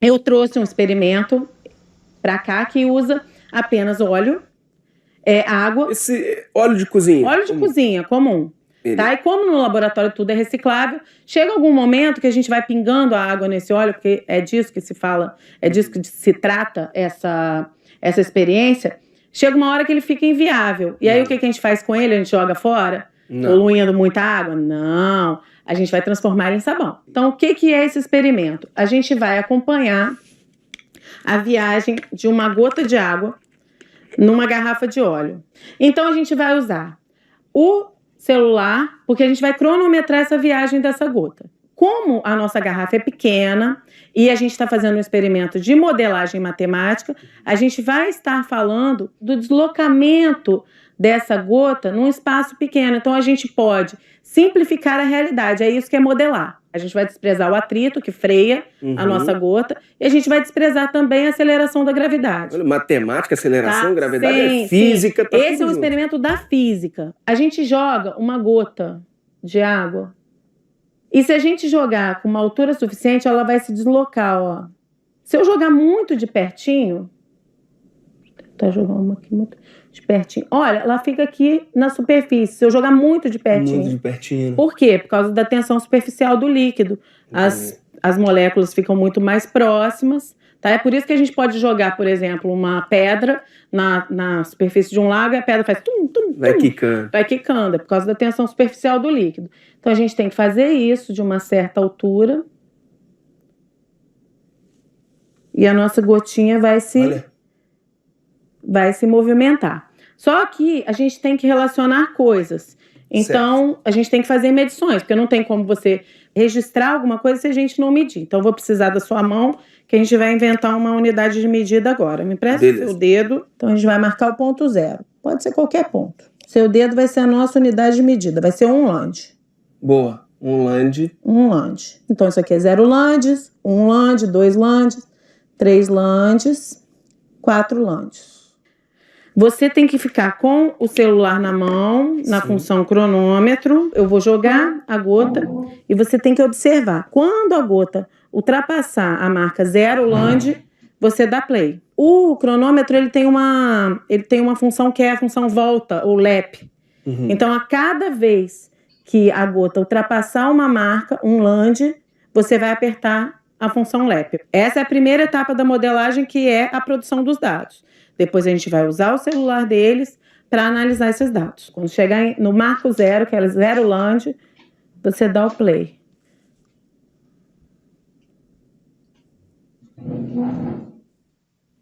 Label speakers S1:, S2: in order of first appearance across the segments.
S1: Eu trouxe um experimento para cá que usa apenas óleo, água.
S2: Esse óleo de cozinha?
S1: Óleo de cozinha, comum. Tá? E como no laboratório tudo é reciclável, chega algum momento que a gente vai pingando a água nesse óleo, porque é disso que se fala, é disso que se trata essa experiência. Chega uma hora que ele fica inviável. E aí o que a gente faz com ele? A gente joga fora? Poluindo muita água? Não. A gente vai transformar ele em sabão. Então, o que é esse experimento? A gente vai acompanhar a viagem de uma gota de água numa garrafa de óleo. Então, a gente vai usar o celular, porque a gente vai cronometrar essa viagem dessa gota. Como a nossa garrafa é pequena e a gente está fazendo um experimento de modelagem matemática, a gente vai estar falando do deslocamento dessa gota num espaço pequeno. Então, a gente pode simplificar a realidade. É isso que é modelar. A gente vai desprezar o atrito, que freia a nossa gota, e a gente vai desprezar também a aceleração da gravidade.
S2: Olha, matemática, aceleração, gravidade,
S1: sim,
S2: é física. Tá
S1: esse é um experimento da física. A gente joga uma gota de água, e se a gente jogar com uma altura suficiente, ela vai se deslocar, ó. Se eu jogar muito de pertinho, tá jogando uma aqui muito de pertinho. Olha, ela fica aqui na superfície. Se eu jogar muito de pertinho.
S2: Muito de pertinho.
S1: Por quê? Por causa da tensão superficial do líquido. As moléculas ficam muito mais próximas. Tá? É por isso que a gente pode jogar, por exemplo, uma pedra na superfície de um lago e a pedra faz tum, tum, tum.
S2: Vai quicando.
S1: Vai quicando. É por causa da tensão superficial do líquido. Então a gente tem que fazer isso de uma certa altura. E a nossa gotinha vai se movimentar. Só que a gente tem que relacionar coisas. Então, a gente tem que fazer medições, porque não tem como você registrar alguma coisa se a gente não medir. Então, eu vou precisar da sua mão, que a gente vai inventar uma unidade de medida agora. Me empresta o seu dedo. Então, a gente vai marcar o ponto 0. Pode ser qualquer ponto. Seu dedo vai ser a nossa unidade de medida. Vai ser 1 land.
S2: Boa. 1 land.
S1: 1 land. Então, isso aqui é 0 lands, 1 land, 2 lands, 3 lands, 4 lands. Você tem que ficar com o celular na mão, na função cronômetro. Eu vou jogar a gota e você tem que observar. Quando a gota ultrapassar a marca 0 land, você dá play. O cronômetro ele tem uma função que é a função volta, ou lap. Então, a cada vez que a gota ultrapassar uma marca, um land, você vai apertar a função lap. Essa é a primeira etapa da modelagem, que é a produção dos dados. Depois a gente vai usar o celular deles para analisar esses dados. Quando chegar no marco 0, que é 0 land, você dá o play.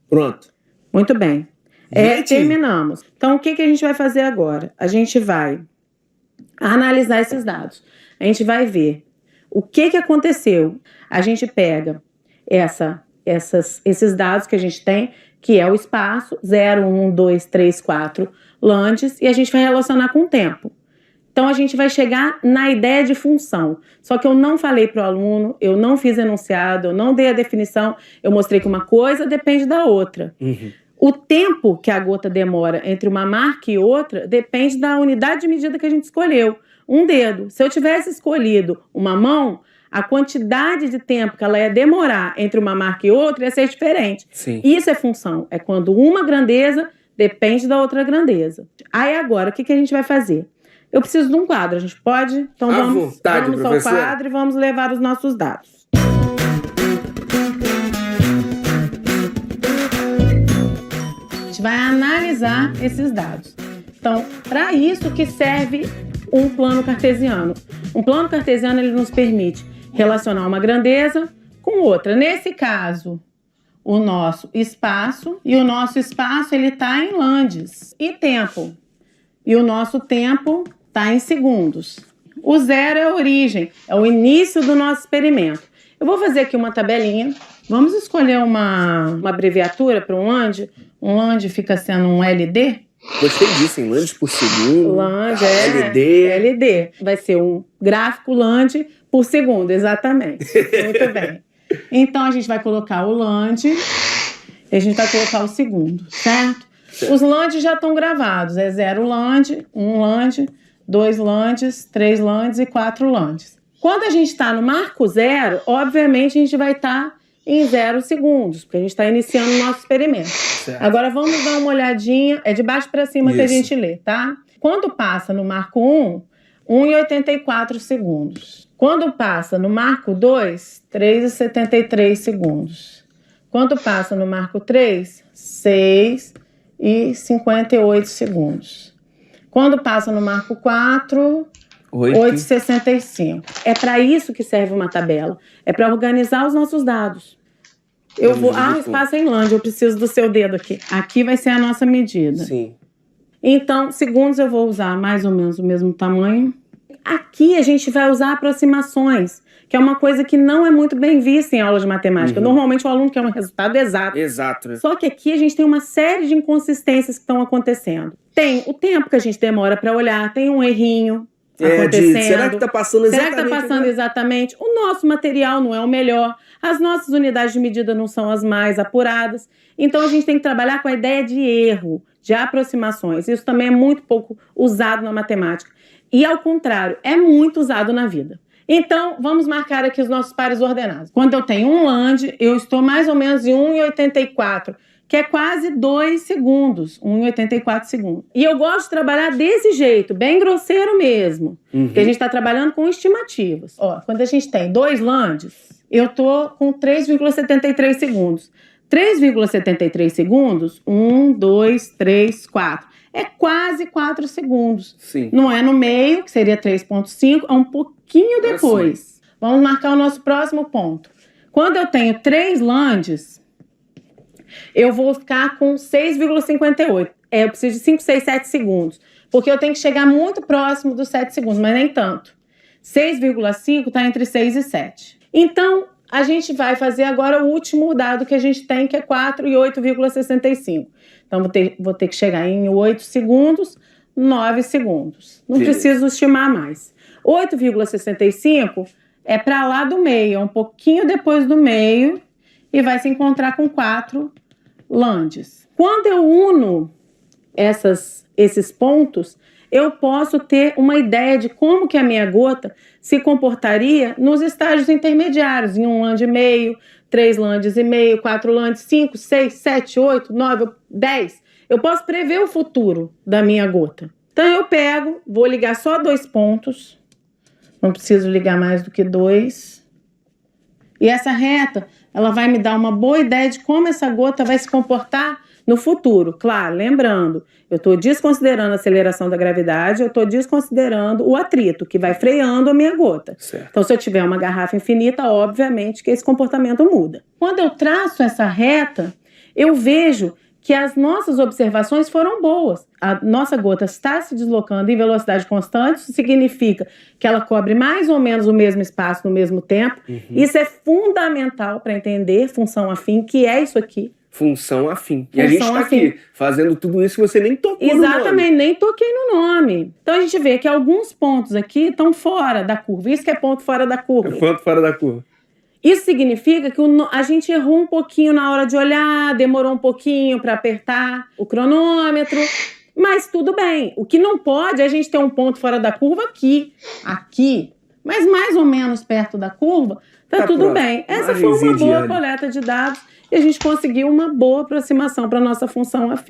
S2: Pronto.
S1: Muito bem. Terminamos. Então, o que a gente vai fazer agora? A gente vai analisar esses dados. A gente vai ver o que aconteceu. A gente pega esses dados que a gente tem, que é o espaço, 0, 1, 2, 3, 4 lands, e a gente vai relacionar com o tempo. Então, a gente vai chegar na ideia de função. Só que eu não falei para o aluno, eu não fiz enunciado, eu não dei a definição, eu mostrei que uma coisa depende da outra. O tempo que a gota demora entre uma marca e outra depende da unidade de medida que a gente escolheu. Um dedo. Se eu tivesse escolhido uma mão, a quantidade de tempo que ela ia demorar entre uma marca e outra ia ser diferente.
S2: Sim.
S1: Isso é função. É quando uma grandeza depende da outra grandeza. Aí agora, o que a gente vai fazer? Eu preciso de um quadro. A gente pode? Então vamos ao quadro e vamos levar os nossos dados. A gente vai analisar esses dados. Então, para isso que serve um plano cartesiano. Um plano cartesiano ele nos permite relacionar uma grandeza com outra. Nesse caso, o nosso espaço, e o nosso espaço ele está em lands. E tempo. E o nosso tempo está em segundos. O 0 é a origem, é o início do nosso experimento. Eu vou fazer aqui uma tabelinha. Vamos escolher uma abreviatura para um land. Um land fica sendo um LD.
S2: Gostei disso, em lands por segundo.
S1: Land,
S2: LD.
S1: LD. Vai ser um gráfico land por segundo, exatamente. Muito bem. Então, a gente vai colocar o land e a gente vai colocar o segundo, certo? Os lands já estão gravados. É 0 land, 1 land, 2 lands, 3 lands e 4 lands. Quando a gente está no marco 0, obviamente a gente vai estar em 0 segundos, porque a gente está iniciando o nosso experimento.
S2: Certo.
S1: Agora vamos dar uma olhadinha, é de baixo para cima que a gente lê, tá? Quando passa no marco 1, 1,84 segundos. Quando passa no marco 2, 3,73 segundos. Quando passa no marco 3, 6,58 segundos. Quando passa no marco 4, 8,65. É para isso que serve uma tabela. É para organizar os nossos dados. Eu vou... espaço em Land, eu preciso do seu dedo aqui. Aqui vai ser a nossa medida.
S2: Sim.
S1: Então, segundos eu vou usar mais ou menos o mesmo tamanho. Aqui a gente vai usar aproximações, que é uma coisa que não é muito bem vista em aula de matemática. Normalmente o aluno quer um resultado exato.
S2: Exato, né?
S1: Só que aqui a gente tem uma série de inconsistências que estão acontecendo. Tem o tempo que a gente demora para olhar, tem um errinho acontecendo.
S2: Será que está passando exatamente?
S1: Será que está passando exatamente? O nosso material não é o melhor, as nossas unidades de medida não são as mais apuradas. Então a gente tem que trabalhar com a ideia de erro, de aproximações. Isso também é muito pouco usado na matemática. E, ao contrário, é muito usado na vida. Então, vamos marcar aqui os nossos pares ordenados. Quando eu tenho um Land, eu estou mais ou menos em 1,84, que é quase 2 segundos. 1,84 segundos. E eu gosto de trabalhar desse jeito, bem grosseiro mesmo. Porque a gente está trabalhando com estimativas. Ó, quando a gente tem 2 Lands, eu estou com 3,73 segundos. 3,73 segundos, 1, 2, 3, 4. É quase 4 segundos.
S2: Sim.
S1: Não é no meio, que seria 3,5, é um pouquinho depois.
S2: Assim.
S1: Vamos marcar o nosso próximo ponto. Quando eu tenho 3 Lands, eu vou ficar com 6,58. Eu preciso de 5, 6, 7 segundos. Porque eu tenho que chegar muito próximo dos 7 segundos, mas nem tanto. 6,5 está entre 6 e 7. Então, a gente vai fazer agora o último dado que a gente tem, que é 4 e 8,65. Então, vou ter que chegar em 8 segundos, 9 segundos. Não preciso estimar mais. 8,65 é para lá do meio, é um pouquinho depois do meio, e vai se encontrar com 4 Lands. Quando eu uno esses pontos, eu posso ter uma ideia de como que a minha gota se comportaria nos estágios intermediários, em 1 Land e meio, 3 Lands e meio, 4 Lands, 5, 6, 7, 8, 9, 10. Eu posso prever o futuro da minha gota. Então eu pego, vou ligar só 2 pontos, não preciso ligar mais do que 2. E essa reta, ela vai me dar uma boa ideia de como essa gota vai se comportar no futuro. Claro, lembrando, eu estou desconsiderando a aceleração da gravidade, eu estou desconsiderando o atrito, que vai freando a minha gota.
S2: Certo.
S1: Então, se eu tiver uma garrafa infinita, obviamente que esse comportamento muda. Quando eu traço essa reta, eu vejo que as nossas observações foram boas. A nossa gota está se deslocando em velocidade constante, isso significa que ela cobre mais ou menos o mesmo espaço no mesmo tempo. Isso é fundamental para entender função afim, que é isso aqui.
S2: Função afim. E a gente está aqui fazendo tudo isso que você nem tocou no nome.
S1: Exatamente, nem toquei no nome. Então a gente vê que alguns pontos aqui estão fora da curva. Isso que é ponto fora da curva.
S2: É ponto fora da curva.
S1: Isso significa que a gente errou um pouquinho na hora de olhar, demorou um pouquinho para apertar o cronômetro, mas tudo bem. O que não pode é a gente ter um ponto fora da curva aqui, mas mais ou menos perto da curva, tá tudo bem. Essa foi uma boa coleta de dados e a gente conseguiu uma boa aproximação para a nossa função afim.